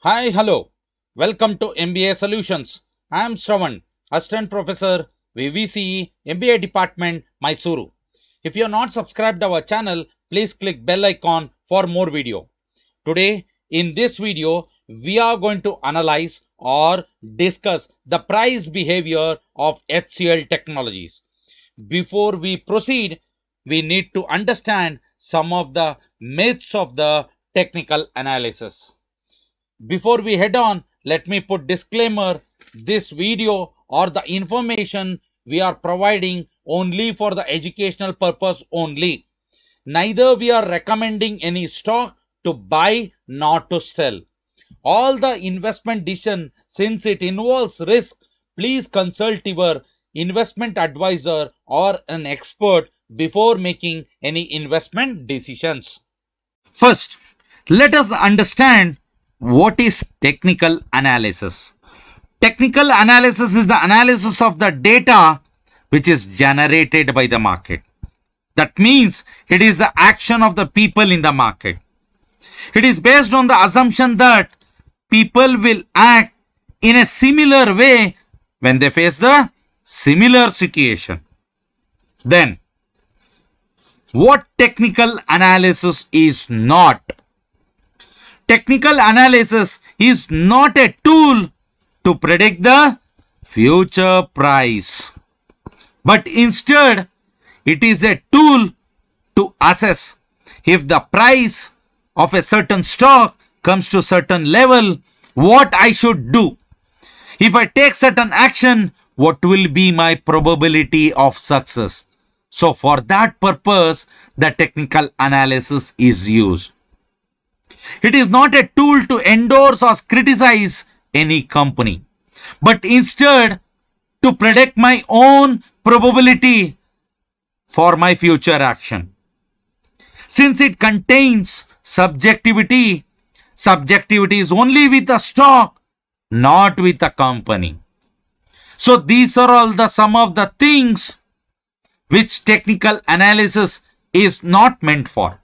Hi, hello. Welcome to MBA Solutions. I am Shravan, Assistant Professor, VVCE, MBA Department, Mysuru. If you are not subscribed our channel, please click bell icon for more video. Today, in this video, we are going to analyze or discuss the price behavior of HCL Technologies. Before we proceed, we need to understand some of the myths of the technical analysis. Before we head on, let me put disclaimer. This video or the information we are providing only for the educational purpose only. Neither we are recommending any stock to buy nor to sell. All the investment decision, since it involves risk, please consult your investment advisor or an expert before making any investment decisions. First, let us understand what is technical analysis. Technical analysis is the analysis of the data which is generated by the market. That means it is the action of the people in the market. It is based on the assumption that people will act in a similar way when they face the similar situation. Then, what technical analysis is not? Technical analysis is not a tool to predict the future price, but instead it is a tool to assess if the price of a certain stock comes to certain level, what I should do. If I take certain action, what will be my probability of success? So for that purpose, the technical analysis is used. It is not a tool to endorse or criticize any company, but instead to predict my own probability for my future action. Since it contains subjectivity, subjectivity is only with the stock, not with the company. So these are all the some of the things which technical analysis is not meant for.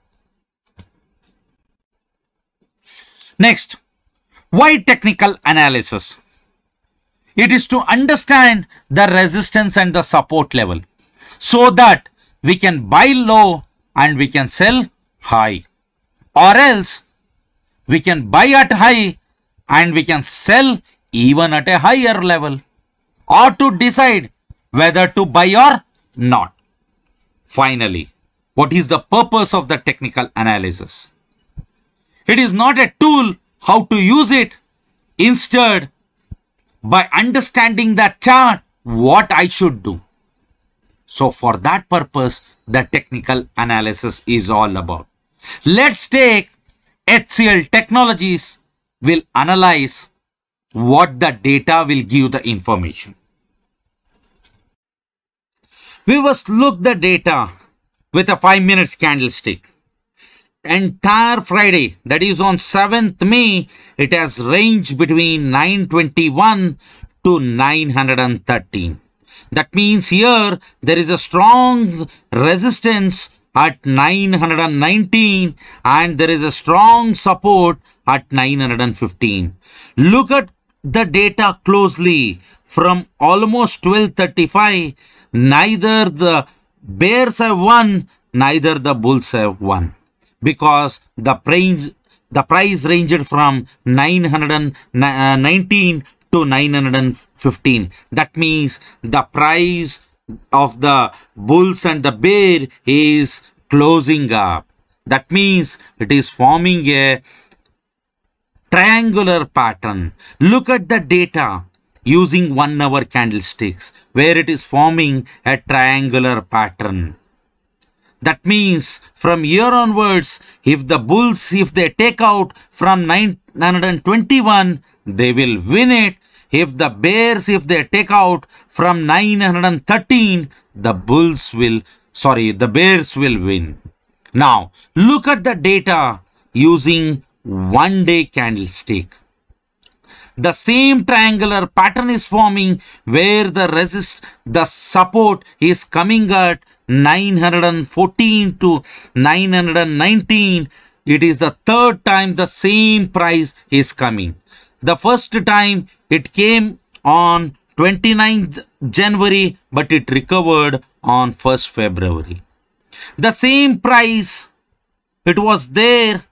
Next, why technical analysis? It is to understand the resistance and the support level so that we can buy low and we can sell high, or else we can buy at high and we can sell even at a higher level, or to decide whether to buy or not. Finally, what is the purpose of the technical analysis? It is not a tool how to use it. Instead, by understanding that chart, what I should do. So for that purpose, the technical analysis is all about. Let's take HCL Technologies will analyze what the data will give the information. We must look the data with a 5 minutes candlestick. Entire Friday, that is on 7th May, it has ranged between 921 to 913. That means here there is a strong resistance at 919 and there is a strong support at 915. Look at the data closely. From almost 12:35, neither the bears have won, neither the bulls have won, because the price ranged from 919 to 915. That means the price of the bulls and the bear is closing up. That means it is forming a triangular pattern. Look at the data using 1 hour candlesticks where it is forming a triangular pattern. That means from here onwards, if the bulls, if they take out from 921, they will win it. If the bears, if they take out from 913, the bears will win. Now, look at the data using 1 day candlestick. The same triangular pattern is forming where the support is coming at 914 to 919. It is the third time the same price is coming. The first time it came on 29th January, but it recovered on 1st February. The same price, it was there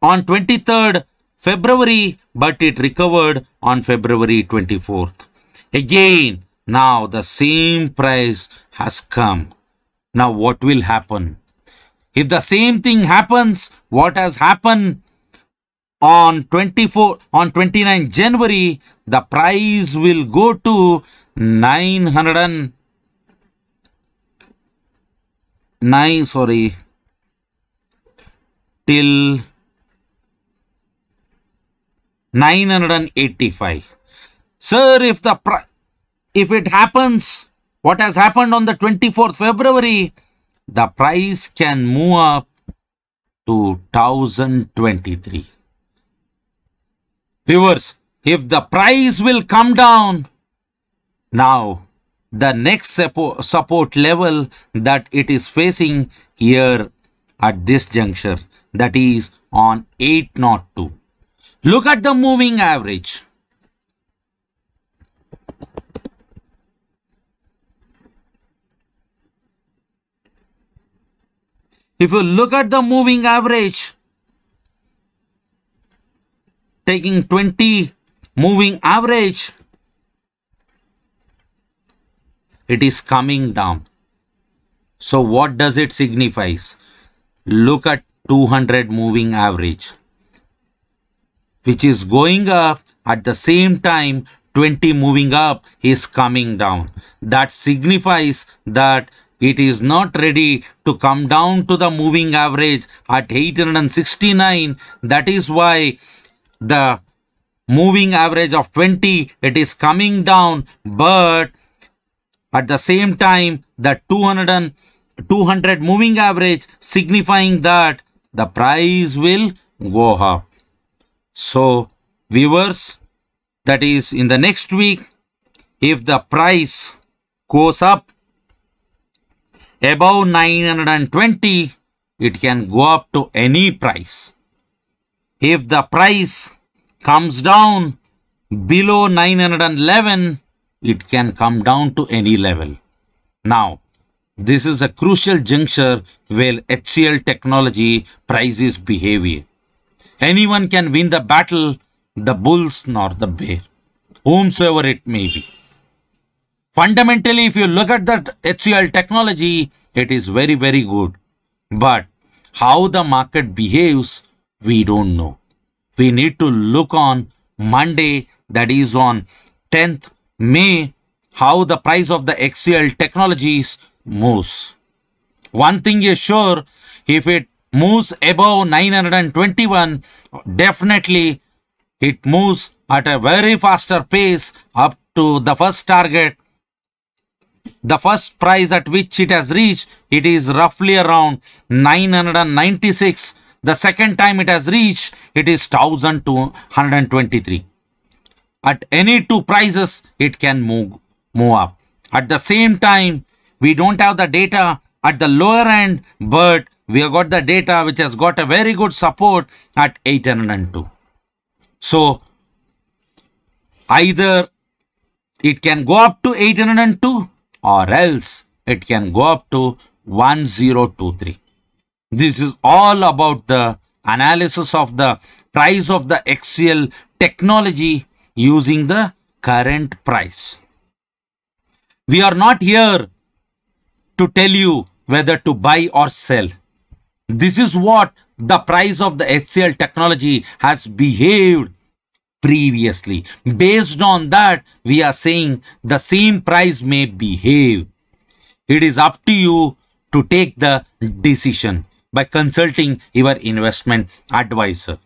on 23rd February, but it recovered on February 24th. Again, now the same price has come. Now what will happen? If the same thing happens, what has happened on 29th January, the price will go to 909, till 985. Sir, if it happens, what has happened on the 24th February, the price can move up to 1023. Viewers, if the price will come down, now the next support level that it is facing here at this juncture, that is on 802. Look at the moving average. If you look at the moving average, taking 20 moving average, it is coming down. So what does it signify? Look at 200 moving average, which is going up. At the same time, 20 moving up is coming down. That signifies that it is not ready to come down to the moving average at 869. That is why the moving average of 20, it is coming down, but at the same time, the 200 moving average signifying that the price will go up. So, viewers, that is in the next week, if the price goes up above 920, it can go up to any price. If the price comes down below 911, it can come down to any level. Now, this is a crucial juncture where HCL Technology prices behavior. Anyone can win the battle, the bulls nor the bear, whomsoever it may be. Fundamentally, if you look at that HCL Technology, it is very, very good. But how the market behaves, we don't know. We need to look on Monday, that is on 10th May, how the price of the HCL Technologies moves. One thing is sure, if it moves above 921, definitely it moves at a very faster pace up to the first target. The first price at which it has reached, it is roughly around 996. The second time it has reached, it is 1223. At any two prices, it can move up. At the same time, we don't have the data at the lower end, but we have got the data which has got a very good support at 802. So, either it can go up to 802 or else it can go up to 1023. This is all about the analysis of the price of the HCL Technology using the current price. We are not here to tell you whether to buy or sell. This is what the price of the HCL Technology has behaved previously. Based on that, we are saying the same price may behave. It is up to you to take the decision by consulting your investment advisor.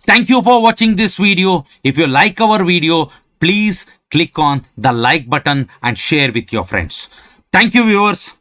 Thank you for watching this video. If you like our video, please click on the like button and share with your friends. Thank you, viewers.